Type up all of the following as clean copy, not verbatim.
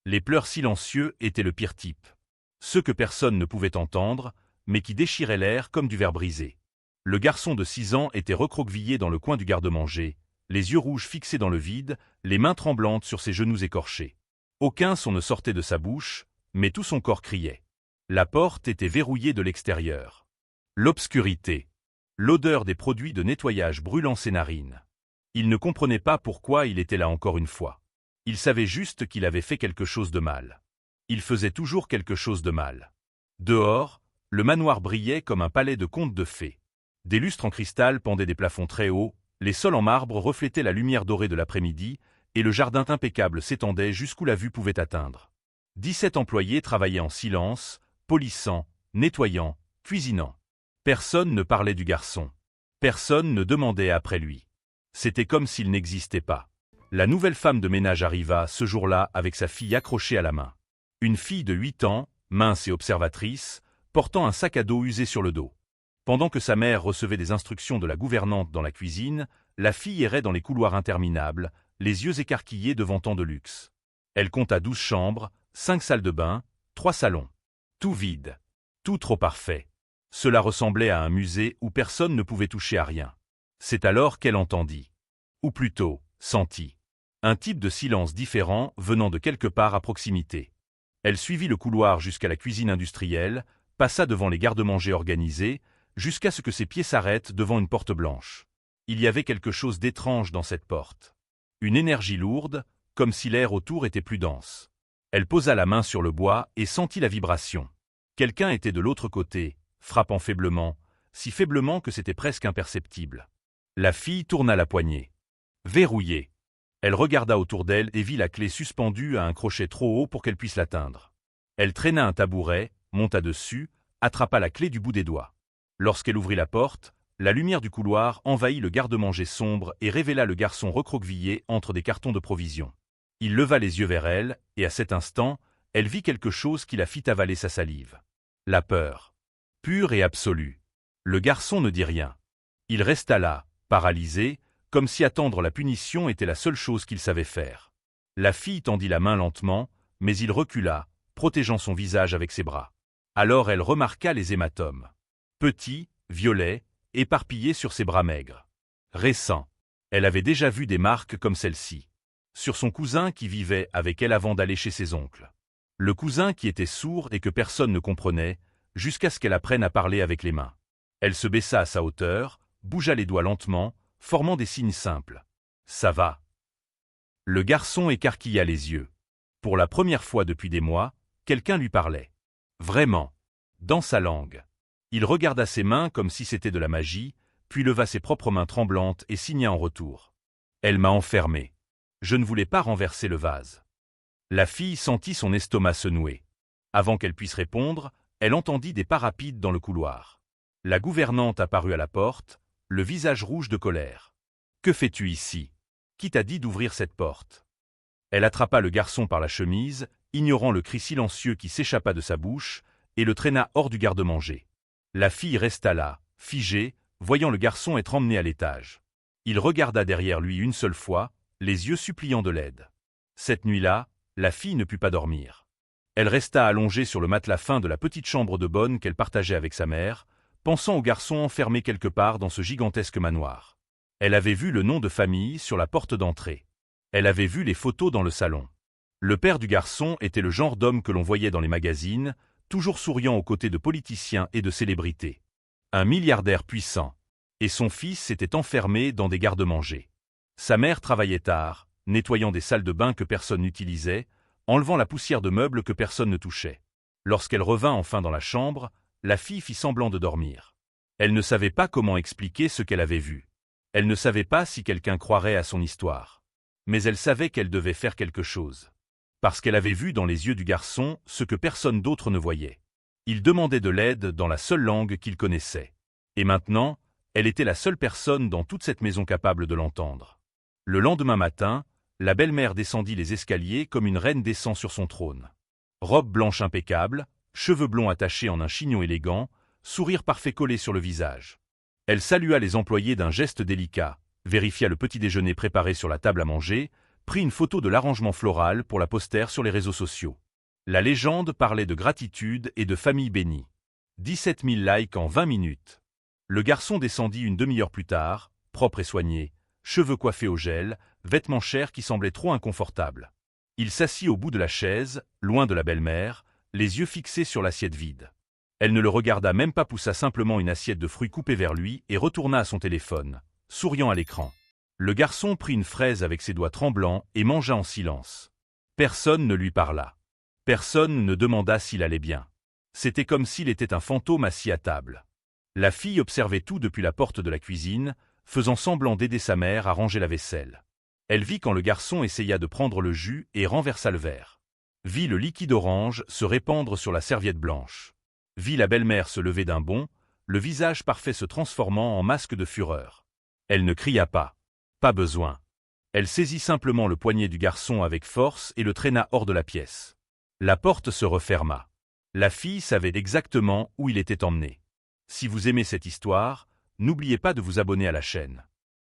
Les pleurs silencieux étaient le pire type. Ceux que personne ne pouvait entendre, mais qui déchiraient l'air comme du verre brisé. Le garçon de 6 ans était recroquevillé dans le coin du garde-manger, les yeux rouges fixés dans le vide, les mains tremblantes sur ses genoux écorchés. Aucun son ne sortait de sa bouche, mais tout son corps criait. La porte était verrouillée de l'extérieur. L'obscurité. L'odeur des produits de nettoyage brûlant ses narines. Il ne comprenait pas pourquoi il était là encore une fois. Il savait juste qu'il avait fait quelque chose de mal. Il faisait toujours quelque chose de mal. Dehors, le manoir brillait comme un palais de contes de fées. Des lustres en cristal pendaient des plafonds très hauts, les sols en marbre reflétaient la lumière dorée de l'après-midi, et le jardin impeccable s'étendait jusqu'où la vue pouvait atteindre. 17 employés travaillaient en silence, polissant, nettoyant, cuisinant. Personne ne parlait du garçon. Personne ne demandait après lui. C'était comme s'il n'existait pas. La nouvelle femme de ménage arriva ce jour-là avec sa fille accrochée à la main. Une fille de 8 ans, mince et observatrice, portant un sac à dos usé sur le dos. Pendant que sa mère recevait des instructions de la gouvernante dans la cuisine, la fille errait dans les couloirs interminables, les yeux écarquillés devant tant de luxe. Elle compta 12 chambres, 5 salles de bain, 3 salons. Tout vide. Tout trop parfait. Cela ressemblait à un musée où personne ne pouvait toucher à rien. C'est alors qu'elle entendit. Ou plutôt, sentit. Un type de silence différent venant de quelque part à proximité. Elle suivit le couloir jusqu'à la cuisine industrielle, passa devant les garde-manger organisés, jusqu'à ce que ses pieds s'arrêtent devant une porte blanche. Il y avait quelque chose d'étrange dans cette porte. Une énergie lourde, comme si l'air autour était plus dense. Elle posa la main sur le bois et sentit la vibration. Quelqu'un était de l'autre côté, frappant faiblement, si faiblement que c'était presque imperceptible. La fille tourna la poignée. Verrouillée. Elle regarda autour d'elle et vit la clé suspendue à un crochet trop haut pour qu'elle puisse l'atteindre. Elle traîna un tabouret, monta dessus, attrapa la clé du bout des doigts. Lorsqu'elle ouvrit la porte, la lumière du couloir envahit le garde-manger sombre et révéla le garçon recroquevillé entre des cartons de provisions. Il leva les yeux vers elle, et à cet instant, elle vit quelque chose qui la fit avaler sa salive. La peur. Pure et absolue. Le garçon ne dit rien. Il resta là, paralysé, comme si attendre la punition était la seule chose qu'il savait faire. La fille tendit la main lentement, mais il recula, protégeant son visage avec ses bras. Alors elle remarqua les hématomes. Petits, violets, éparpillés sur ses bras maigres. Récents. Elle avait déjà vu des marques comme celle-ci. Sur son cousin qui vivait avec elle avant d'aller chez ses oncles. Le cousin qui était sourd et que personne ne comprenait, jusqu'à ce qu'elle apprenne à parler avec les mains. Elle se baissa à sa hauteur, bougea les doigts lentement, formant des signes simples. « Ça va ?» Le garçon écarquilla les yeux. Pour la première fois depuis des mois, quelqu'un lui parlait. Vraiment. Dans sa langue. Il regarda ses mains comme si c'était de la magie, puis leva ses propres mains tremblantes et signa en retour. « Elle m'a enfermé. Je ne voulais pas renverser le vase. » La fille sentit son estomac se nouer. Avant qu'elle puisse répondre, elle entendit des pas rapides dans le couloir. La gouvernante apparut à la porte, le visage rouge de colère. « Que fais-tu ici? Qui t'a dit d'ouvrir cette porte ?» Elle attrapa le garçon par la chemise, ignorant le cri silencieux qui s'échappa de sa bouche, et le traîna hors du garde-manger. La fille resta là, figée, voyant le garçon être emmené à l'étage. Il regarda derrière lui une seule fois, les yeux suppliants de l'aide. Cette nuit-là, la fille ne put pas dormir. Elle resta allongée sur le matelas fin de la petite chambre de bonne qu'elle partageait avec sa mère, pensant au garçon enfermé quelque part dans ce gigantesque manoir. Elle avait vu le nom de famille sur la porte d'entrée. Elle avait vu les photos dans le salon. Le père du garçon était le genre d'homme que l'on voyait dans les magazines, toujours souriant aux côtés de politiciens et de célébrités. Un milliardaire puissant. Et son fils s'était enfermé dans des garde-manger. Sa mère travaillait tard, nettoyant des salles de bain que personne n'utilisait, enlevant la poussière de meubles que personne ne touchait. Lorsqu'elle revint enfin dans la chambre, la fille fit semblant de dormir. Elle ne savait pas comment expliquer ce qu'elle avait vu. Elle ne savait pas si quelqu'un croirait à son histoire. Mais elle savait qu'elle devait faire quelque chose. Parce qu'elle avait vu dans les yeux du garçon ce que personne d'autre ne voyait. Il demandait de l'aide dans la seule langue qu'il connaissait. Et maintenant, elle était la seule personne dans toute cette maison capable de l'entendre. Le lendemain matin, la belle-mère descendit les escaliers comme une reine descend sur son trône. Robe blanche impeccable, cheveux blonds attachés en un chignon élégant, sourire parfait collé sur le visage. Elle salua les employés d'un geste délicat, vérifia le petit déjeuner préparé sur la table à manger, prit une photo de l'arrangement floral pour la poster sur les réseaux sociaux. La légende parlait de gratitude et de famille bénie. 17 000 likes en 20 minutes. Le garçon descendit une demi-heure plus tard, propre et soigné, cheveux coiffés au gel, vêtements chers qui semblaient trop inconfortables. Il s'assit au bout de la chaise, loin de la belle-mère, les yeux fixés sur l'assiette vide. Elle ne le regarda même pas, poussa simplement une assiette de fruits coupés vers lui et retourna à son téléphone, souriant à l'écran. Le garçon prit une fraise avec ses doigts tremblants et mangea en silence. Personne ne lui parla. Personne ne demanda s'il allait bien. C'était comme s'il était un fantôme assis à table. La fille observait tout depuis la porte de la cuisine, faisant semblant d'aider sa mère à ranger la vaisselle. Elle vit quand le garçon essaya de prendre le jus et renversa le verre. Vit le liquide orange se répandre sur la serviette blanche. Vit la belle-mère se lever d'un bond, le visage parfait se transformant en masque de fureur. Elle ne cria pas. Pas besoin. Elle saisit simplement le poignet du garçon avec force et le traîna hors de la pièce. La porte se referma. La fille savait exactement où il était emmené. Si vous aimez cette histoire, n'oubliez pas de vous abonner à la chaîne.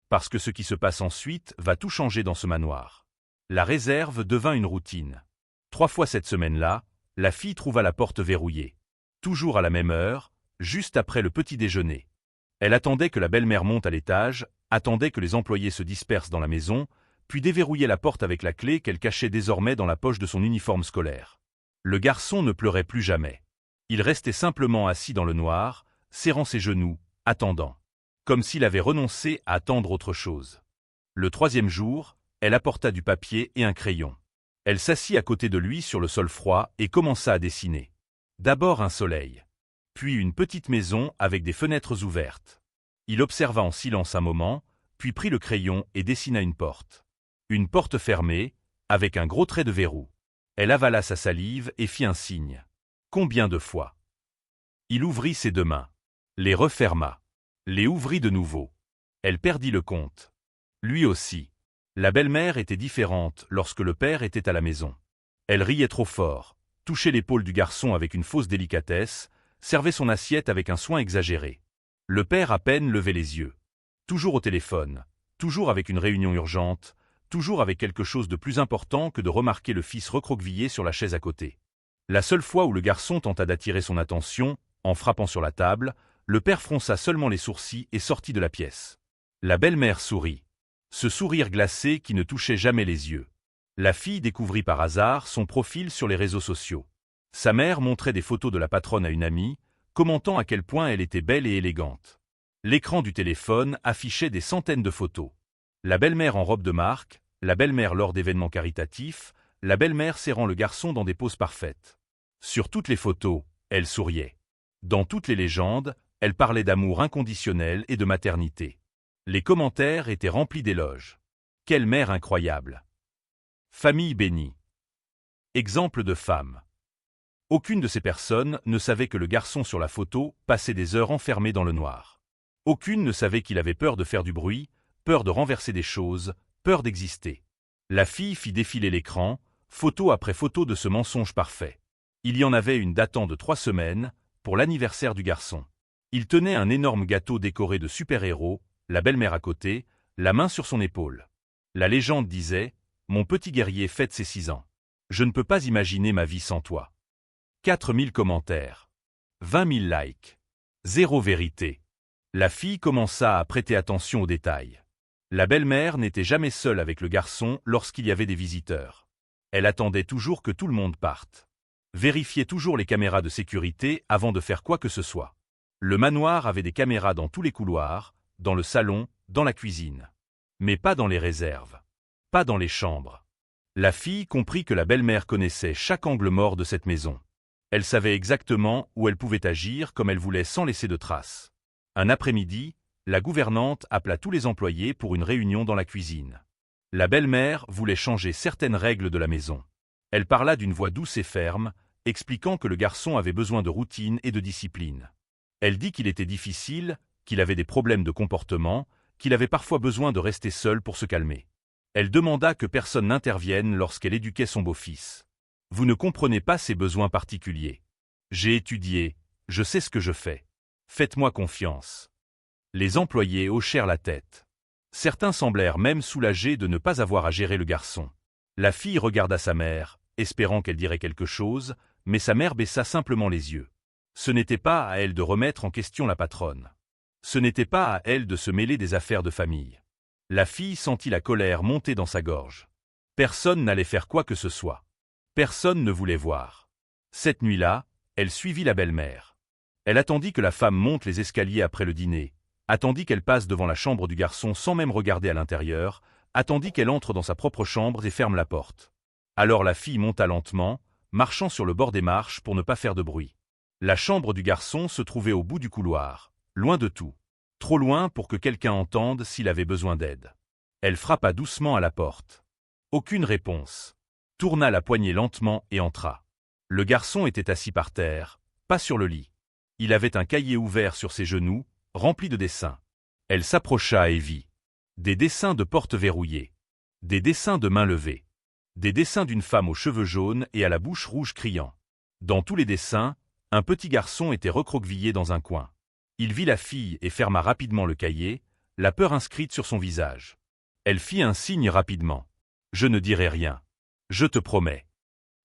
Parce que ce qui se passe ensuite va tout changer dans ce manoir. La réserve devint une routine. 3 fois cette semaine-là, la fille trouva la porte verrouillée. Toujours à la même heure, juste après le petit déjeuner. Elle attendait que la belle-mère monte à l'étage, attendait que les employés se dispersent dans la maison, puis déverrouillait la porte avec la clé qu'elle cachait désormais dans la poche de son uniforme scolaire. Le garçon ne pleurait plus jamais. Il restait simplement assis dans le noir, serrant ses genoux, attendant. Comme s'il avait renoncé à attendre autre chose. Le 3e jour, elle apporta du papier et un crayon. Elle s'assit à côté de lui sur le sol froid et commença à dessiner. D'abord un soleil. Puis une petite maison avec des fenêtres ouvertes. Il observa en silence un moment, puis prit le crayon et dessina une porte. Une porte fermée, avec un gros trait de verrou. Elle avala sa salive et fit un signe. Combien de fois? Il ouvrit ses 2 mains. Les referma. Les ouvrit de nouveau. Elle perdit le compte. Lui aussi. La belle-mère était différente lorsque le père était à la maison. Elle riait trop fort, touchait l'épaule du garçon avec une fausse délicatesse, servait son assiette avec un soin exagéré. Le père à peine levait les yeux. Toujours au téléphone, toujours avec une réunion urgente, toujours avec quelque chose de plus important que de remarquer le fils recroquevillé sur la chaise à côté. La seule fois où le garçon tenta d'attirer son attention, en frappant sur la table, le père fronça seulement les sourcils et sortit de la pièce. La belle-mère sourit. Ce sourire glacé qui ne touchait jamais les yeux. La fille découvrit par hasard son profil sur les réseaux sociaux. Sa mère montrait des photos de la patronne à une amie, commentant à quel point elle était belle et élégante. L'écran du téléphone affichait des centaines de photos. La belle-mère en robe de marque, la belle-mère lors d'événements caritatifs, la belle-mère serrant le garçon dans des poses parfaites. Sur toutes les photos, elle souriait. Dans toutes les légendes, elle parlait d'amour inconditionnel et de maternité. Les commentaires étaient remplis d'éloges. Quelle mère incroyable! Famille bénie. Exemple de femme. Aucune de ces personnes ne savait que le garçon sur la photo passait des heures enfermé dans le noir. Aucune ne savait qu'il avait peur de faire du bruit, peur de renverser des choses, peur d'exister. La fille fit défiler l'écran, photo après photo de ce mensonge parfait. Il y en avait une datant de 3 semaines, pour l'anniversaire du garçon. Il tenait un énorme gâteau décoré de super-héros, la belle-mère à côté, la main sur son épaule. La légende disait « Mon petit guerrier fête ses 6 ans. Je ne peux pas imaginer ma vie sans toi. » 4000 commentaires. 20 000 likes. 0 vérité. La fille commença à prêter attention aux détails. La belle-mère n'était jamais seule avec le garçon lorsqu'il y avait des visiteurs. Elle attendait toujours que tout le monde parte. Vérifiait toujours les caméras de sécurité avant de faire quoi que ce soit. Le manoir avait des caméras dans tous les couloirs, dans le salon, dans la cuisine. Mais pas dans les réserves. Pas dans les chambres. La fille comprit que la belle-mère connaissait chaque angle mort de cette maison. Elle savait exactement où elle pouvait agir comme elle voulait sans laisser de traces. Un après-midi, la gouvernante appela tous les employés pour une réunion dans la cuisine. La belle-mère voulait changer certaines règles de la maison. Elle parla d'une voix douce et ferme, expliquant que le garçon avait besoin de routine et de discipline. Elle dit qu'il était difficile, qu'il avait des problèmes de comportement, qu'il avait parfois besoin de rester seul pour se calmer. Elle demanda que personne n'intervienne lorsqu'elle éduquait son beau-fils. « Vous ne comprenez pas ses besoins particuliers. J'ai étudié, je sais ce que je fais. Faites-moi confiance. » Les employés hochèrent la tête. Certains semblèrent même soulagés de ne pas avoir à gérer le garçon. La fille regarda sa mère, espérant qu'elle dirait quelque chose, mais sa mère baissa simplement les yeux. Ce n'était pas à elle de remettre en question la patronne. Ce n'était pas à elle de se mêler des affaires de famille. La fille sentit la colère monter dans sa gorge. Personne n'allait faire quoi que ce soit. Personne ne voulait voir. Cette nuit-là, elle suivit la belle-mère. Elle attendit que la femme monte les escaliers après le dîner, attendit qu'elle passe devant la chambre du garçon sans même regarder à l'intérieur, attendit qu'elle entre dans sa propre chambre et ferme la porte. Alors la fille monta lentement, marchant sur le bord des marches pour ne pas faire de bruit. La chambre du garçon se trouvait au bout du couloir, loin de tout. Trop loin pour que quelqu'un entende s'il avait besoin d'aide. Elle frappa doucement à la porte. Aucune réponse. Tourna la poignée lentement et entra. Le garçon était assis par terre, pas sur le lit. Il avait un cahier ouvert sur ses genoux, rempli de dessins. Elle s'approcha et vit. Des dessins de portes verrouillées. Des dessins de mains levées. Des dessins d'une femme aux cheveux jaunes et à la bouche rouge criant. Dans tous les dessins, un petit garçon était recroquevillé dans un coin. Il vit la fille et ferma rapidement le cahier, la peur inscrite sur son visage. Elle fit un signe rapidement. « Je ne dirai rien. Je te promets. »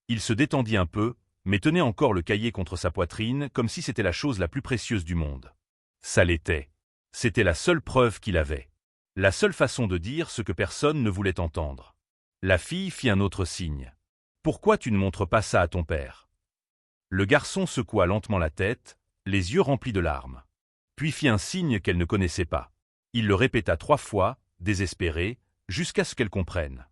Il se détendit un peu, mais tenait encore le cahier contre sa poitrine comme si c'était la chose la plus précieuse du monde. Ça l'était. C'était la seule preuve qu'il avait. La seule façon de dire ce que personne ne voulait entendre. La fille fit un autre signe. « Pourquoi tu ne montres pas ça à ton père ?» Le garçon secoua lentement la tête, les yeux remplis de larmes. Puis fit un signe qu'elle ne connaissait pas. Il le répéta 3 fois, désespéré, jusqu'à ce qu'elle comprenne.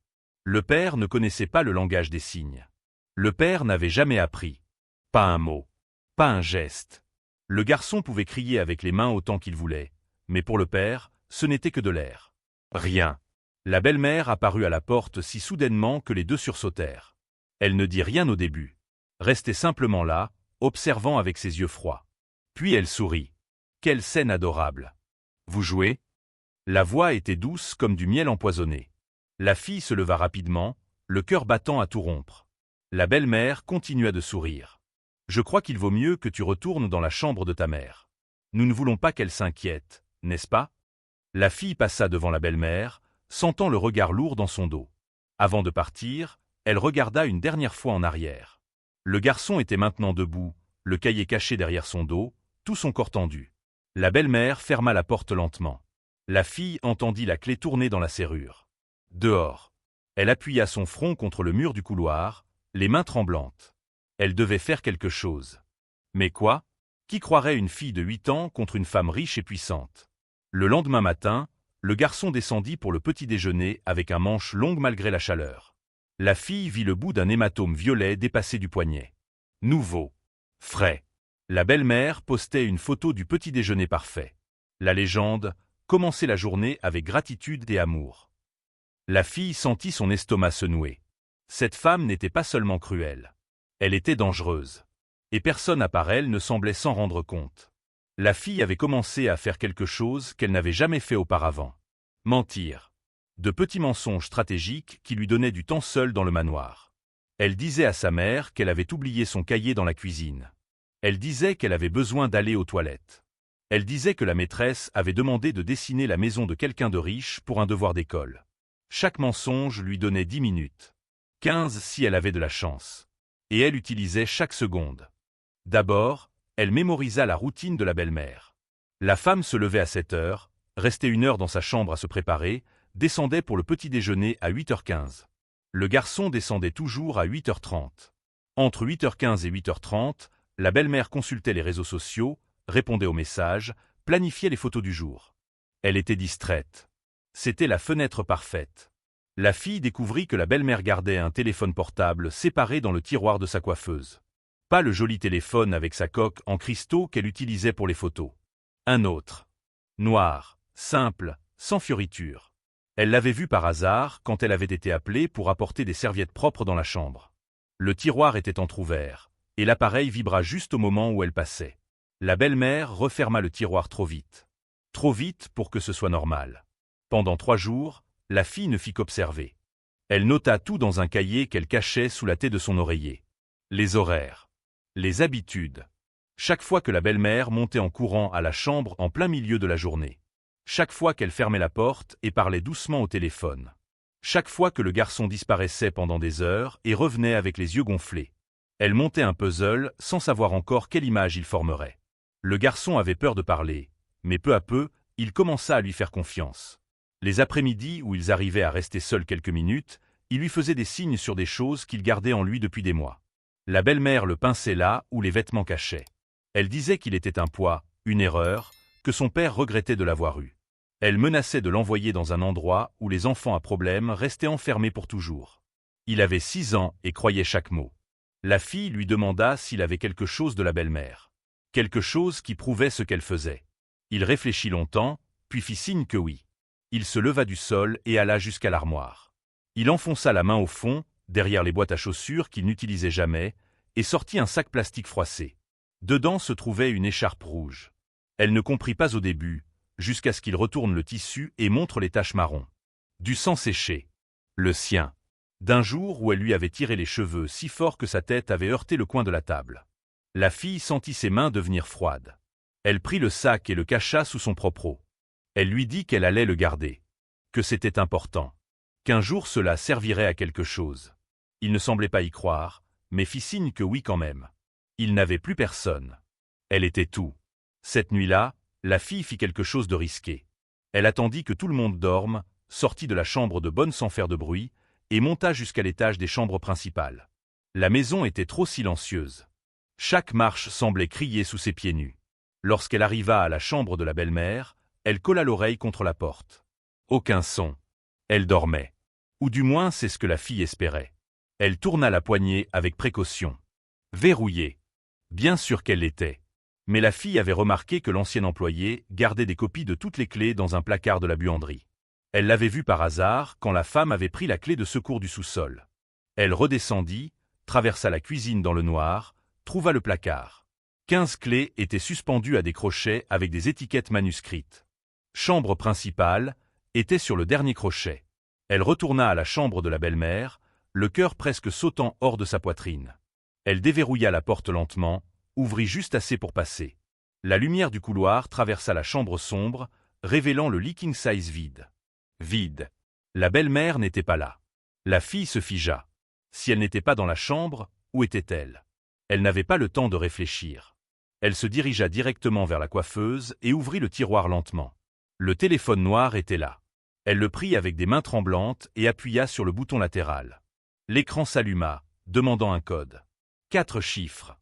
Le père ne connaissait pas le langage des signes. Le père n'avait jamais appris. Pas un mot. Pas un geste. Le garçon pouvait crier avec les mains autant qu'il voulait, mais pour le père, ce n'était que de l'air. Rien. La belle-mère apparut à la porte si soudainement que les deux sursautèrent. Elle ne dit rien au début. Restait simplement là, observant avec ses yeux froids. Puis elle sourit. Quelle scène adorable. Vous jouez ? La voix était douce comme du miel empoisonné. La fille se leva rapidement, le cœur battant à tout rompre. La belle-mère continua de sourire. Je crois qu'il vaut mieux que tu retournes dans la chambre de ta mère. Nous ne voulons pas qu'elle s'inquiète, n'est-ce pas ? La fille passa devant la belle-mère, sentant le regard lourd dans son dos. Avant de partir, elle regarda une dernière fois en arrière. Le garçon était maintenant debout, le cahier caché derrière son dos, tout son corps tendu. La belle-mère ferma la porte lentement. La fille entendit la clé tourner dans la serrure. Dehors. Elle appuya son front contre le mur du couloir, les mains tremblantes. Elle devait faire quelque chose. Mais quoi ? Qui croirait une fille de 8 ans contre une femme riche et puissante ? Le lendemain matin, le garçon descendit pour le petit déjeuner avec un manche longue malgré la chaleur. La fille vit le bout d'un hématome violet dépasser du poignet. Nouveau. Frais. La belle-mère postait une photo du petit déjeuner parfait. La légende, commencer la journée avec gratitude et amour. La fille sentit son estomac se nouer. Cette femme n'était pas seulement cruelle. Elle était dangereuse. Et personne à part elle ne semblait s'en rendre compte. La fille avait commencé à faire quelque chose qu'elle n'avait jamais fait auparavant. Mentir. De petits mensonges stratégiques qui lui donnaient du temps seule dans le manoir. Elle disait à sa mère qu'elle avait oublié son cahier dans la cuisine. Elle disait qu'elle avait besoin d'aller aux toilettes. Elle disait que la maîtresse avait demandé de dessiner la maison de quelqu'un de riche pour un devoir d'école. Chaque mensonge lui donnait 10 minutes. 15 si elle avait de la chance. Et elle utilisait chaque seconde. D'abord, elle mémorisa la routine de la belle-mère. La femme se levait à 7 heures, restait 1 heure dans sa chambre à se préparer, descendait pour le petit déjeuner à 8h15. Le garçon descendait toujours à 8h30. Entre 8h15 et 8h30, la belle-mère consultait les réseaux sociaux, répondait aux messages, planifiait les photos du jour. Elle était distraite. C'était la fenêtre parfaite. La fille découvrit que la belle-mère gardait un téléphone portable séparé dans le tiroir de sa coiffeuse. Pas le joli téléphone avec sa coque en cristaux qu'elle utilisait pour les photos. Un autre. Noir, simple, sans fioritures. Elle l'avait vu par hasard quand elle avait été appelée pour apporter des serviettes propres dans la chambre. Le tiroir était entrouvert, et l'appareil vibra juste au moment où elle passait. La belle-mère referma le tiroir trop vite. Trop vite pour que ce soit normal. Pendant 3 jours, la fille ne fit qu'observer. Elle nota tout dans un cahier qu'elle cachait sous la taie de son oreiller. Les horaires. Les habitudes. Chaque fois que la belle-mère montait en courant à la chambre en plein milieu de la journée. Chaque fois qu'elle fermait la porte et parlait doucement au téléphone. chaque fois que le garçon disparaissait pendant des heures et revenait avec les yeux gonflés. Elle montait un puzzle sans savoir encore quelle image il formerait. Le garçon avait peur de parler, mais peu à peu, il commença à lui faire confiance. Les après-midi où ils arrivaient à rester seuls quelques minutes, il lui faisait des signes sur des choses qu'il gardait en lui depuis des mois. La belle-mère le pinçait là où les vêtements cachaient. Elle disait qu'il était un poids, une erreur, que son père regrettait de l'avoir eu. Elle menaçait de l'envoyer dans un endroit où les enfants à problème restaient enfermés pour toujours. Il avait 6 ans et croyait chaque mot. La fille lui demanda s'il avait quelque chose de la belle-mère. Quelque chose qui prouvait ce qu'elle faisait. Il réfléchit longtemps, puis fit signe que oui. Il se leva du sol et alla jusqu'à l'armoire. Il enfonça la main au fond, derrière les boîtes à chaussures qu'il n'utilisait jamais, et sortit un sac plastique froissé. Dedans se trouvait une écharpe rouge. Elle ne comprit pas au début, jusqu'à ce qu'il retourne le tissu et montre les taches marron. Du sang séché. Le sien. D'un jour où elle lui avait tiré les cheveux si fort que sa tête avait heurté le coin de la table. La fille sentit ses mains devenir froides. Elle prit le sac et le cacha sous son propre eau. Elle lui dit qu'elle allait le garder. Que c'était important. Qu'un jour cela servirait à quelque chose. Il ne semblait pas y croire, mais fit signe que oui quand même. Il n'avait plus personne. Elle était tout. Cette nuit-là, la fille fit quelque chose de risqué. Elle attendit que tout le monde dorme, sortit de la chambre de bonne sans faire de bruit, et monta jusqu'à l'étage des chambres principales. La maison était trop silencieuse. Chaque marche semblait crier sous ses pieds nus. Lorsqu'elle arriva à la chambre de la belle-mère, elle colla l'oreille contre la porte. Aucun son. Elle dormait. Ou du moins c'est ce que la fille espérait. Elle tourna la poignée avec précaution. Verrouillée. Bien sûr qu'elle l'était. Mais la fille avait remarqué que l'ancien employé gardait des copies de toutes les clés dans un placard de la buanderie. Elle l'avait vu par hasard quand la femme avait pris la clé de secours du sous-sol. Elle redescendit, traversa la cuisine dans le noir, trouva le placard. 15 clés étaient suspendues à des crochets avec des étiquettes manuscrites. Chambre principale était sur le dernier crochet. Elle retourna à la chambre de la belle-mère, le cœur presque sautant hors de sa poitrine. Elle déverrouilla la porte lentement, ouvrit juste assez pour passer. La lumière du couloir traversa la chambre sombre, révélant le lit king size vide. Vide. La belle-mère n'était pas là. La fille se figea. Si elle n'était pas dans la chambre, où était-elle? Elle n'avait pas le temps de réfléchir. Elle se dirigea directement vers la coiffeuse et ouvrit le tiroir lentement. Le téléphone noir était là. Elle le prit avec des mains tremblantes et appuya sur le bouton latéral. L'écran s'alluma, demandant un code. 4 chiffres.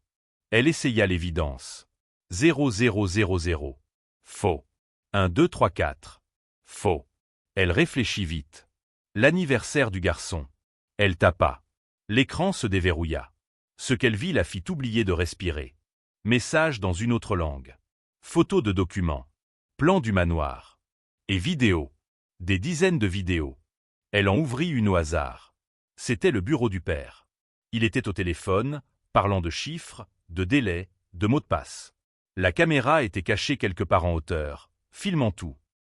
Elle essaya l'évidence. 0000. Faux. 1, 2, 3, 4. Faux. Elle réfléchit vite. L'anniversaire du garçon. Elle tapa. L'écran se déverrouilla. Ce qu'elle vit la fit oublier de respirer. Message dans une autre langue. Photos de documents. Plan du manoir. Et vidéos. Des dizaines de vidéos. Elle en ouvrit une au hasard. C'était le bureau du père. Il était au téléphone, parlant de chiffres, de délais, de mots de passe. La caméra était cachée quelque part en hauteur, filmant tout.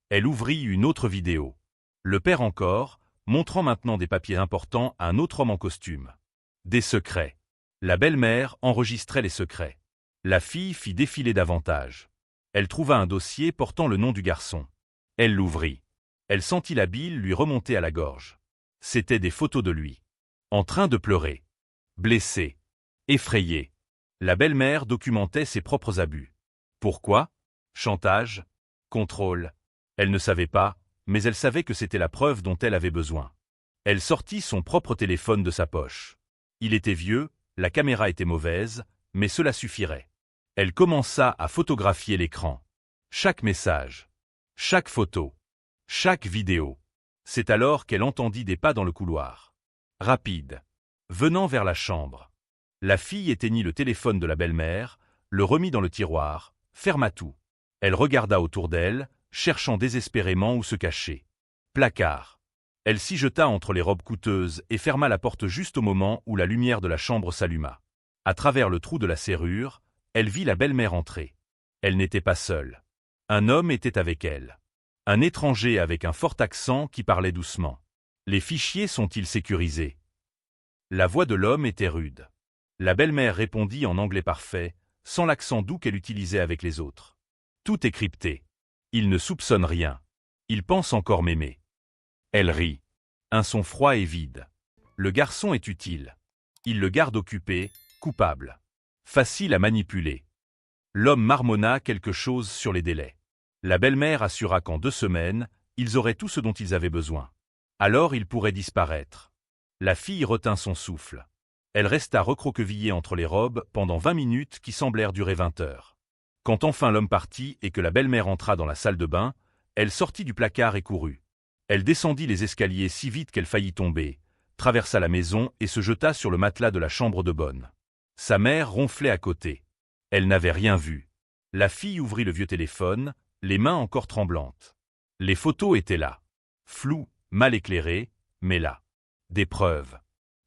Elle ouvrit une autre vidéo. Le père encore, montrant maintenant des papiers importants à un autre homme en costume. Des secrets. La belle-mère enregistrait les secrets. La fille fit défiler davantage. Elle trouva un dossier portant le nom du garçon. Elle l'ouvrit. Elle sentit la bile lui remonter à la gorge. C'étaient des photos de lui. En train de pleurer. Blessé. Effrayé. La belle-mère documentait ses propres abus. Pourquoi? Chantage? Contrôle? Elle ne savait pas, mais elle savait que c'était la preuve dont elle avait besoin. Elle sortit son propre téléphone de sa poche. Il était vieux, la caméra était mauvaise, mais cela suffirait. Elle commença à photographier l'écran. Chaque message. Chaque photo. Chaque vidéo. C'est alors qu'elle entendit des pas dans le couloir. Rapide. Venant vers la chambre. La fille éteignit le téléphone de la belle-mère, le remit dans le tiroir, ferma tout. Elle regarda autour d'elle, cherchant désespérément où se cacher. Placard. Elle s'y jeta entre les robes coûteuses et ferma la porte juste au moment où la lumière de la chambre s'alluma. À travers le trou de la serrure, elle vit la belle-mère entrer. Elle n'était pas seule. Un homme était avec elle. Un étranger avec un fort accent qui parlait doucement. Les fichiers sont-ils sécurisés? La voix de l'homme était rude. La belle-mère répondit en anglais parfait, sans l'accent doux qu'elle utilisait avec les autres. Tout est crypté. Il ne soupçonne rien. Il pense encore m'aimer. Elle rit. Un son froid et vide. Le garçon est utile. Il le garde occupé, coupable. Facile à manipuler. L'homme marmonna quelque chose sur les délais. La belle-mère assura qu'en 2 semaines, ils auraient tout ce dont ils avaient besoin. Alors ils pourraient disparaître. La fille retint son souffle. Elle resta recroquevillée entre les robes pendant 20 minutes qui semblèrent durer 20 heures. Quand enfin l'homme partit et que la belle-mère entra dans la salle de bain, elle sortit du placard et courut. Elle descendit les escaliers si vite qu'elle faillit tomber, traversa la maison et se jeta sur le matelas de la chambre de bonne. Sa mère ronflait à côté. Elle n'avait rien vu. La fille ouvrit le vieux téléphone, les mains encore tremblantes. Les photos étaient là. Floues, mal éclairées, mais là. Des preuves.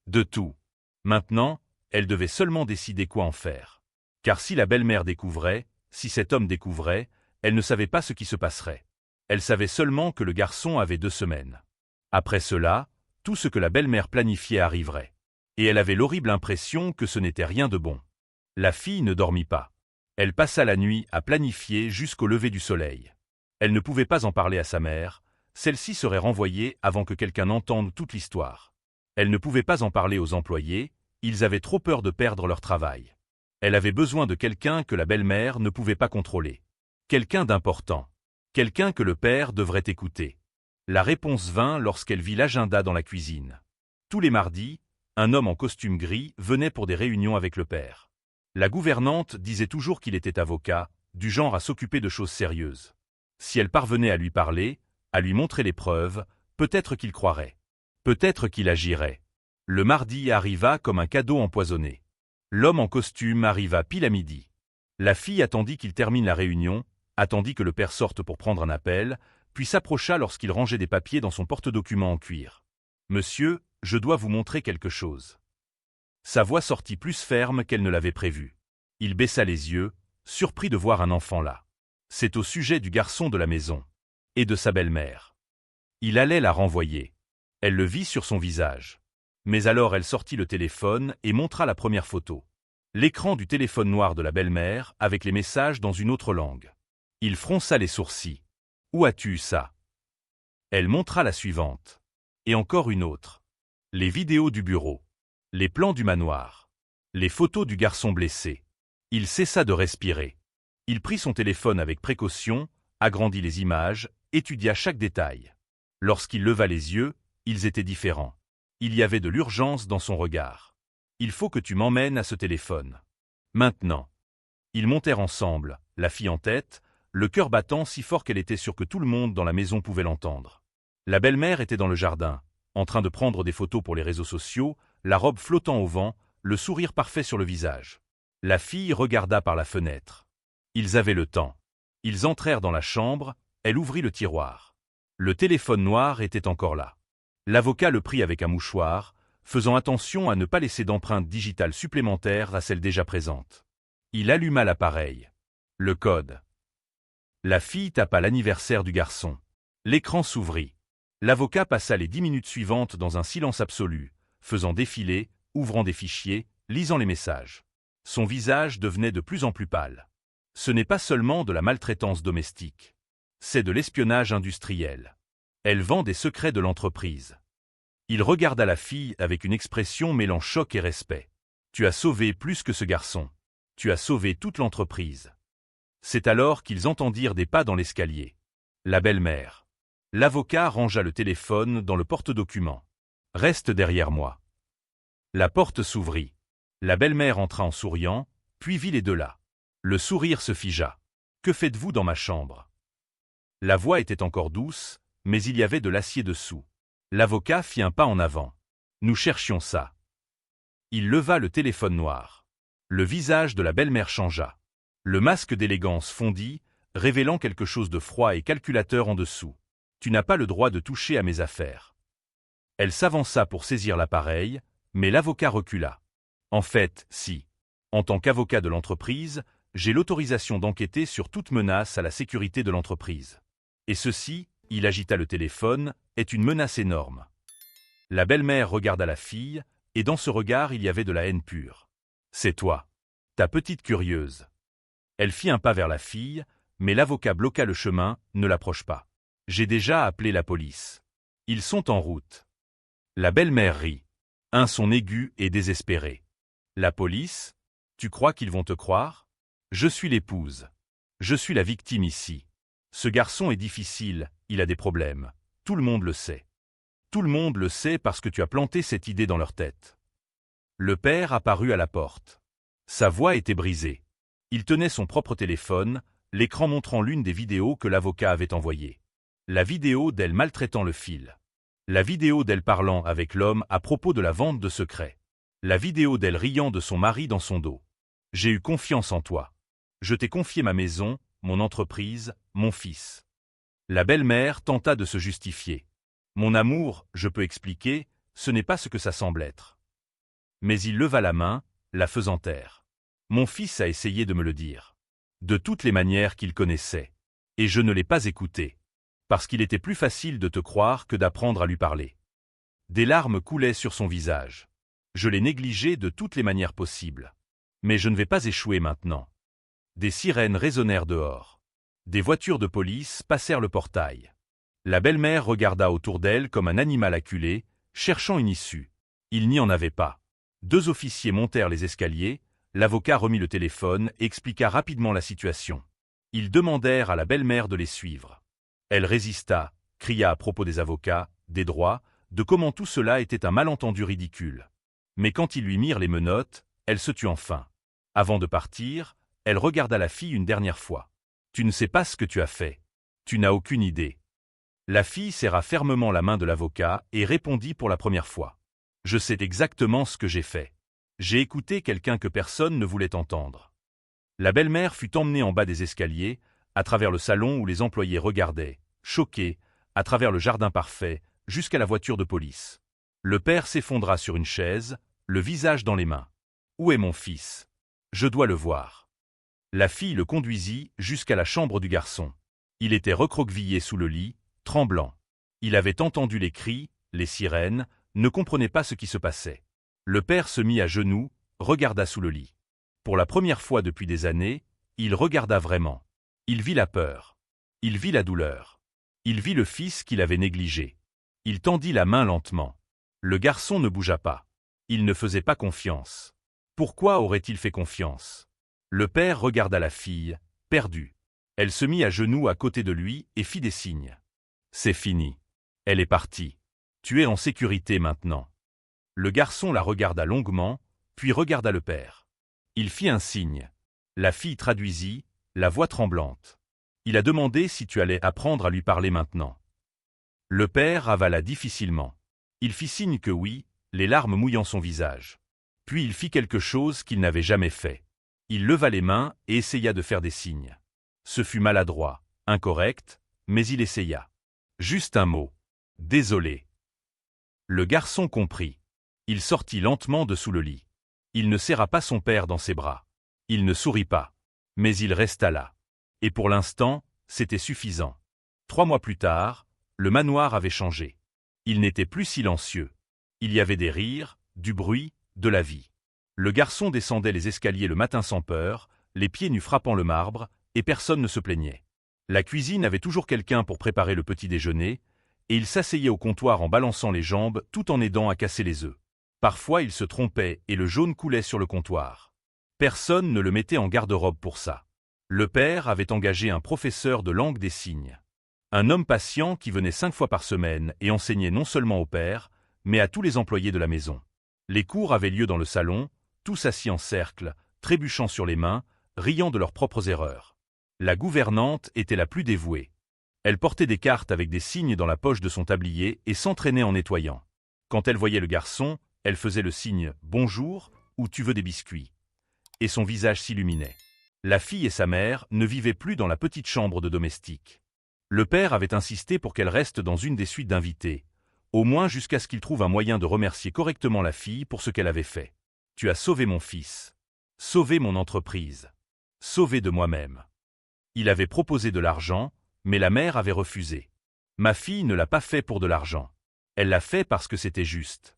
De tout. Maintenant, elle devait seulement décider quoi en faire. Car si la belle-mère découvrait, si cet homme découvrait, elle ne savait pas ce qui se passerait. Elle savait seulement que le garçon avait 2 semaines. Après cela, tout ce que la belle-mère planifiait arriverait. Et elle avait l'horrible impression que ce n'était rien de bon. La fille ne dormit pas. Elle passa la nuit à planifier jusqu'au lever du soleil. Elle ne pouvait pas en parler à sa mère, celle-ci serait renvoyée avant que quelqu'un n'entende toute l'histoire. Elle ne pouvait pas en parler aux employés, ils avaient trop peur de perdre leur travail. Elle avait besoin de quelqu'un que la belle-mère ne pouvait pas contrôler. Quelqu'un d'important. Quelqu'un que le père devrait écouter. La réponse vint lorsqu'elle vit l'agenda dans la cuisine. Tous les mardis, un homme en costume gris venait pour des réunions avec le père. La gouvernante disait toujours qu'il était avocat, du genre à s'occuper de choses sérieuses. Si elle parvenait à lui parler, à lui montrer les preuves, peut-être qu'il croirait. Peut-être qu'il agirait. Le mardi arriva comme un cadeau empoisonné. L'homme en costume arriva pile à midi. La fille attendit qu'il termine la réunion, attendit que le père sorte pour prendre un appel, puis s'approcha lorsqu'il rangeait des papiers dans son porte-documents en cuir. « Monsieur, je dois vous montrer quelque chose. » Sa voix sortit plus ferme qu'elle ne l'avait prévu. Il baissa les yeux, surpris de voir un enfant là. C'est au sujet du garçon de la maison. Et de sa belle-mère. Il allait la renvoyer. Elle le vit sur son visage. Mais alors elle sortit le téléphone et montra la première photo. L'écran du téléphone noir de la belle-mère avec les messages dans une autre langue. Il fronça les sourcils. « Où as-tu eu ça ?» Elle montra la suivante. Et encore une autre. Les vidéos du bureau. Les plans du manoir. Les photos du garçon blessé. Il cessa de respirer. Il prit son téléphone avec précaution, agrandit les images, étudia chaque détail. Lorsqu'il leva les yeux, ils étaient différents. Il y avait de l'urgence dans son regard. « Il faut que tu m'emmènes à ce téléphone. Maintenant. » Ils montèrent ensemble, la fille en tête, le cœur battant si fort qu'elle était sûre que tout le monde dans la maison pouvait l'entendre. La belle-mère était dans le jardin, en train de prendre des photos pour les réseaux sociaux, la robe flottant au vent, le sourire parfait sur le visage. La fille regarda par la fenêtre. Ils avaient le temps. Ils entrèrent dans la chambre, elle ouvrit le tiroir. Le téléphone noir était encore là. L'avocat le prit avec un mouchoir, faisant attention à ne pas laisser d'empreintes digitales supplémentaires à celles déjà présentes. Il alluma l'appareil. Le code. La fille tapa l'anniversaire du garçon. L'écran s'ouvrit. L'avocat passa les 10 minutes suivantes dans un silence absolu, faisant défiler, ouvrant des fichiers, lisant les messages. Son visage devenait de plus en plus pâle. Ce n'est pas seulement de la maltraitance domestique. C'est de l'espionnage industriel. Elle vend des secrets de l'entreprise. Il regarda la fille avec une expression mêlant choc et respect. Tu as sauvé plus que ce garçon. Tu as sauvé toute l'entreprise. C'est alors qu'ils entendirent des pas dans l'escalier. La belle-mère. L'avocat rangea le téléphone dans le porte-documents. Reste derrière moi. La porte s'ouvrit. La belle-mère entra en souriant, puis vit les deux là. Le sourire se figea. Que faites-vous dans ma chambre? La voix était encore douce, mais il y avait de l'acier dessous. L'avocat fit un pas en avant. Nous cherchions ça. Il leva le téléphone noir. Le visage de la belle-mère changea. Le masque d'élégance fondit, révélant quelque chose de froid et calculateur en dessous. Tu n'as pas le droit de toucher à mes affaires. Elle s'avança pour saisir l'appareil, mais l'avocat recula. En fait, si. En tant qu'avocat de l'entreprise, j'ai l'autorisation d'enquêter sur toute menace à la sécurité de l'entreprise. Et ceci, il agita le téléphone, est une menace énorme. La belle-mère regarda la fille, et dans ce regard il y avait de la haine pure. C'est toi. Ta petite curieuse. Elle fit un pas vers la fille, mais l'avocat bloqua le chemin, ne l'approche pas. J'ai déjà appelé la police. Ils sont en route. La belle-mère rit. Un son aigu et désespéré. La police? Tu crois qu'ils vont te croire? Je suis l'épouse. Je suis la victime ici. Ce garçon est difficile, il a des problèmes. Tout le monde le sait. Tout le monde le sait parce que tu as planté cette idée dans leur tête. Le père apparut à la porte. Sa voix était brisée. Il tenait son propre téléphone, l'écran montrant l'une des vidéos que l'avocat avait envoyées. La vidéo d'elle maltraitant le fil. La vidéo d'elle parlant avec l'homme à propos de la vente de secrets. La vidéo d'elle riant de son mari dans son dos. J'ai eu confiance en toi. Je t'ai confié ma maison, mon entreprise, mon fils. La belle-mère tenta de se justifier. Mon amour, je peux expliquer, ce n'est pas ce que ça semble être. Mais il leva la main, la faisant taire. Mon fils a essayé de me le dire. De toutes les manières qu'il connaissait. Et je ne l'ai pas écouté. Parce qu'il était plus facile de te croire que d'apprendre à lui parler. Des larmes coulaient sur son visage. Je l'ai négligé de toutes les manières possibles. Mais je ne vais pas échouer maintenant. Des sirènes résonnèrent dehors. Des voitures de police passèrent le portail. La belle-mère regarda autour d'elle comme un animal acculé, cherchant une issue. Il n'y en avait pas. 2 officiers montèrent les escaliers, l'avocat remit le téléphone et expliqua rapidement la situation. Ils demandèrent à la belle-mère de les suivre. Elle résista, cria à propos des avocats, des droits, de comment tout cela était un malentendu ridicule. Mais quand ils lui mirent les menottes, elle se tut enfin. Avant de partir, elle regarda la fille une dernière fois. « Tu ne sais pas ce que tu as fait. Tu n'as aucune idée. » La fille serra fermement la main de l'avocat et répondit pour la première fois. « Je sais exactement ce que j'ai fait. J'ai écouté quelqu'un que personne ne voulait entendre. » La belle-mère fut emmenée en bas des escaliers, à travers le salon où les employés regardaient, choqués, à travers le jardin parfait, jusqu'à la voiture de police. Le père s'effondra sur une chaise, le visage dans les mains. « Où est mon fils? Je dois le voir. » La fille le conduisit jusqu'à la chambre du garçon. Il était recroquevillé sous le lit, tremblant. Il avait entendu les cris, les sirènes, ne comprenait pas ce qui se passait. Le père se mit à genoux, regarda sous le lit. Pour la première fois depuis des années, il regarda vraiment. Il vit la peur. Il vit la douleur. Il vit le fils qu'il avait négligé. Il tendit la main lentement. Le garçon ne bougea pas. Il ne faisait pas confiance. Pourquoi aurait-il fait confiance? Le père regarda la fille, perdue. Elle se mit à genoux à côté de lui et fit des signes. C'est fini. Elle est partie. Tu es en sécurité maintenant. Le garçon la regarda longuement, puis regarda le père. Il fit un signe. La fille traduisit, la voix tremblante. Il a demandé si tu allais apprendre à lui parler maintenant. Le père avala difficilement. Il fit signe que oui, les larmes mouillant son visage. Puis il fit quelque chose qu'il n'avait jamais fait. Il leva les mains et essaya de faire des signes. Ce fut maladroit, incorrect, mais il essaya. Juste un mot. Désolé. Le garçon comprit. Il sortit lentement de sous le lit. Il ne serra pas son père dans ses bras. Il ne sourit pas. Mais il resta là. Et pour l'instant, c'était suffisant. 3 mois plus tard, le manoir avait changé. Il n'était plus silencieux. Il y avait des rires, du bruit, de la vie. Le garçon descendait les escaliers le matin sans peur, les pieds nus frappant le marbre, et personne ne se plaignait. La cuisine avait toujours quelqu'un pour préparer le petit déjeuner, et il s'asseyait au comptoir en balançant les jambes tout en aidant à casser les œufs. Parfois il se trompait et le jaune coulait sur le comptoir. Personne ne le mettait en garde-robe pour ça. Le père avait engagé un professeur de langue des signes. Un homme patient qui venait 5 fois par semaine et enseignait non seulement au père, mais à tous les employés de la maison. Les cours avaient lieu dans le salon, tous assis en cercle, trébuchant sur les mains, riant de leurs propres erreurs. La gouvernante était la plus dévouée. Elle portait des cartes avec des signes dans la poche de son tablier et s'entraînait en nettoyant. Quand elle voyait le garçon, elle faisait le signe « Bonjour » ou « Tu veux des biscuits ?» et son visage s'illuminait. La fille et sa mère ne vivaient plus dans la petite chambre de domestique. Le père avait insisté pour qu'elle reste dans une des suites d'invités, au moins jusqu'à ce qu'il trouve un moyen de remercier correctement la fille pour ce qu'elle avait fait. « Tu as sauvé mon fils. Sauvé mon entreprise. Sauvé de moi-même. » Il avait proposé de l'argent, mais la mère avait refusé. « Ma fille ne l'a pas fait pour de l'argent. Elle l'a fait parce que c'était juste. »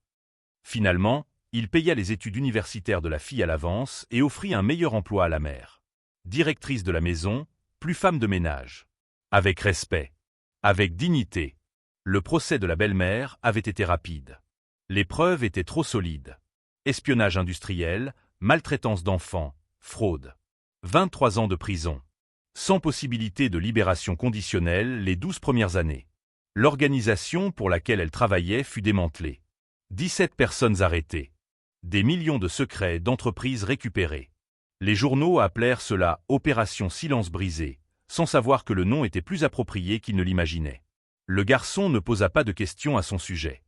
Finalement, il paya les études universitaires de la fille à l'avance et offrit un meilleur emploi à la mère. Directrice de la maison, plus femme de ménage. Avec respect. Avec dignité. Le procès de la belle-mère avait été rapide. Les preuves étaient trop solides. Espionnage industriel, maltraitance d'enfants, fraude. 23 ans de prison. Sans possibilité de libération conditionnelle les 12 premières années. L'organisation pour laquelle elle travaillait fut démantelée. 17 personnes arrêtées. Des millions de secrets d'entreprises récupérés. Les journaux appelèrent cela « Opération Silence brisé », sans savoir que le nom était plus approprié qu'ils ne l'imaginaient. Le garçon ne posa pas de questions à son sujet.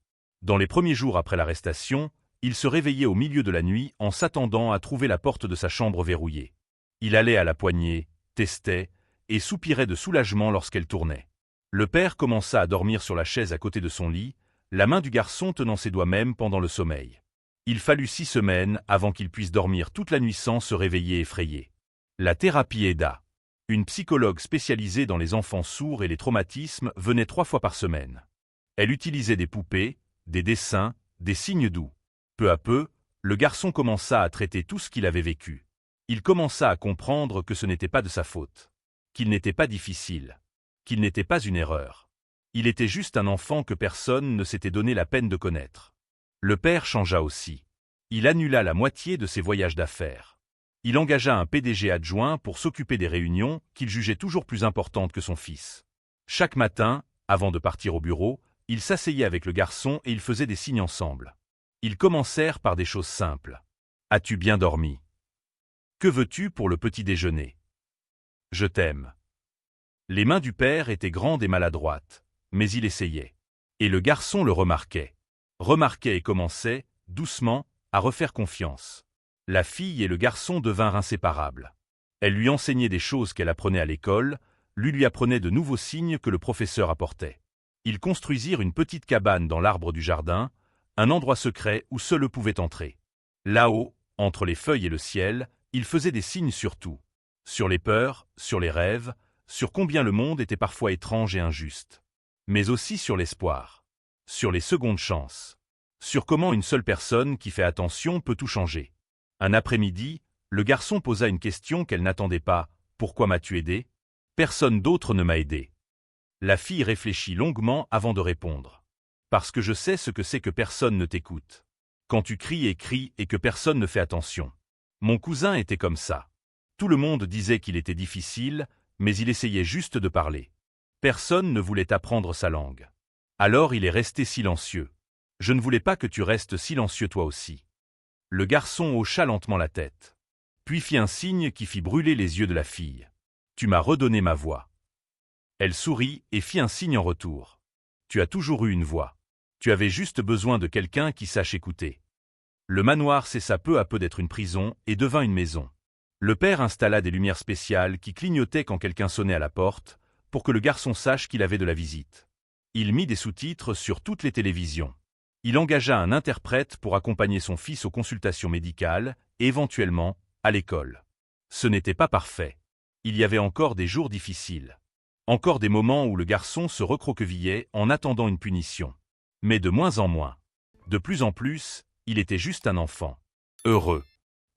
Dans les premiers jours après l'arrestation, il se réveillait au milieu de la nuit en s'attendant à trouver la porte de sa chambre verrouillée. Il allait à la poignée, testait, et soupirait de soulagement lorsqu'elle tournait. Le père commença à dormir sur la chaise à côté de son lit, la main du garçon tenant ses doigts même pendant le sommeil. Il fallut 6 semaines avant qu'il puisse dormir toute la nuit sans se réveiller effrayé. La thérapie aida. Une psychologue spécialisée dans les enfants sourds et les traumatismes venait 3 fois par semaine. Elle utilisait des poupées, des dessins, des signes doux. Peu à peu, le garçon commença à traiter tout ce qu'il avait vécu. Il commença à comprendre que ce n'était pas de sa faute, qu'il n'était pas difficile, qu'il n'était pas une erreur. Il était juste un enfant que personne ne s'était donné la peine de connaître. Le père changea aussi. Il annula la moitié de ses voyages d'affaires. Il engagea un PDG adjoint pour s'occuper des réunions qu'il jugeait toujours plus importantes que son fils. Chaque matin, avant de partir au bureau, il s'asseyait avec le garçon et ils faisaient des signes ensemble. Ils commencèrent par des choses simples. « As-tu bien dormi ? Que veux-tu pour le petit déjeuner ? Je t'aime. » Les mains du père étaient grandes et maladroites, mais il essayait. Et le garçon le remarquait. Remarquait et commençait, doucement, à refaire confiance. La fille et le garçon devinrent inséparables. Elle lui enseignait des choses qu'elle apprenait à l'école, lui apprenait de nouveaux signes que le professeur apportait. Ils construisirent une petite cabane dans l'arbre du jardin, un endroit secret où seul eux pouvaient entrer. Là-haut, entre les feuilles et le ciel, ils faisaient des signes sur tout. Sur les peurs, sur les rêves, sur combien le monde était parfois étrange et injuste. Mais aussi sur l'espoir. Sur les secondes chances. Sur comment une seule personne qui fait attention peut tout changer. Un après-midi, le garçon posa une question qu'elle n'attendait pas. « Pourquoi m'as-tu aidé ? Personne d'autre ne m'a aidé. » La fille réfléchit longuement avant de répondre. « Parce que je sais ce que c'est que personne ne t'écoute. Quand tu cries et que personne ne fait attention. Mon cousin était comme ça. Tout le monde disait qu'il était difficile, mais il essayait juste de parler. Personne ne voulait apprendre sa langue. Alors il est resté silencieux. Je ne voulais pas que tu restes silencieux toi aussi. » Le garçon hocha lentement la tête. Puis fit un signe qui fit brûler les yeux de la fille. « Tu m'as redonné ma voix. » Elle sourit et fit un signe en retour. « Tu as toujours eu une voix. Tu avais juste besoin de quelqu'un qui sache écouter. » Le manoir cessa peu à peu d'être une prison et devint une maison. Le père installa des lumières spéciales qui clignotaient quand quelqu'un sonnait à la porte, pour que le garçon sache qu'il avait de la visite. Il mit des sous-titres sur toutes les télévisions. Il engagea un interprète pour accompagner son fils aux consultations médicales et éventuellement à l'école. Ce n'était pas parfait. Il y avait encore des jours difficiles. Encore des moments où le garçon se recroquevillait en attendant une punition. Mais de moins en moins. De plus en plus, il était juste un enfant. Heureux.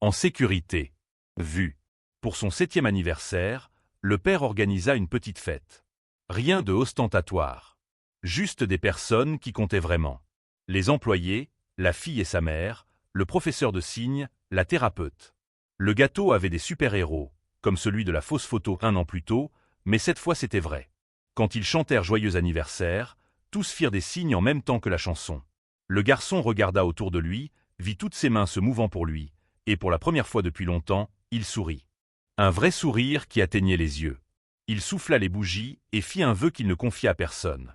En sécurité. Vu. Pour son 7e anniversaire, le père organisa une petite fête. Rien de ostentatoire. Juste des personnes qui comptaient vraiment. Les employés, la fille et sa mère, le professeur de signes, la thérapeute. Le gâteau avait des super-héros, comme celui de la fausse photo 1 an plus tôt, mais cette fois c'était vrai. Quand ils chantèrent Joyeux anniversaire, tous firent des signes en même temps que la chanson. Le garçon regarda autour de lui, vit toutes ses mains se mouvant pour lui, et pour la première fois depuis longtemps, il sourit. Un vrai sourire qui atteignait les yeux. Il souffla les bougies et fit un vœu qu'il ne confia à personne.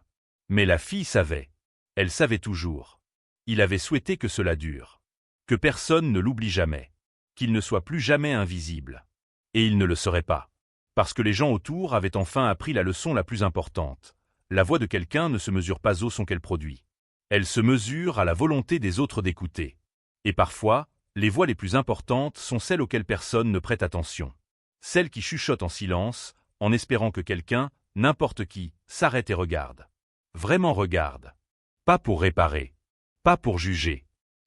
Mais la fille savait. Elle savait toujours. Il avait souhaité que cela dure. Que personne ne l'oublie jamais. Qu'il ne soit plus jamais invisible. Et il ne le serait pas. Parce que les gens autour avaient enfin appris la leçon la plus importante. La voix de quelqu'un ne se mesure pas au son qu'elle produit. Elle se mesure à la volonté des autres d'écouter. Et parfois, les voix les plus importantes sont celles auxquelles personne ne prête attention. Celles qui chuchotent en silence, en espérant que quelqu'un, n'importe qui, s'arrête et regarde. Vraiment regarde. Pas pour réparer. Pas pour juger.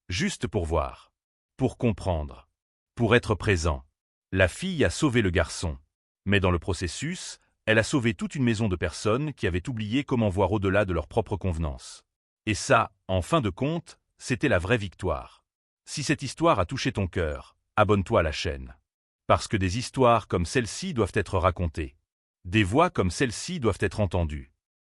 Juste pour voir. Pour comprendre. Pour être présent. La fille a sauvé le garçon. Mais dans le processus, elle a sauvé toute une maison de personnes qui avaient oublié comment voir au-delà de leurs propres convenances. Et ça, en fin de compte, c'était la vraie victoire. Si cette histoire a touché ton cœur, abonne-toi à la chaîne. Parce que des histoires comme celle-ci doivent être racontées. Des voix comme celle-ci doivent être entendues.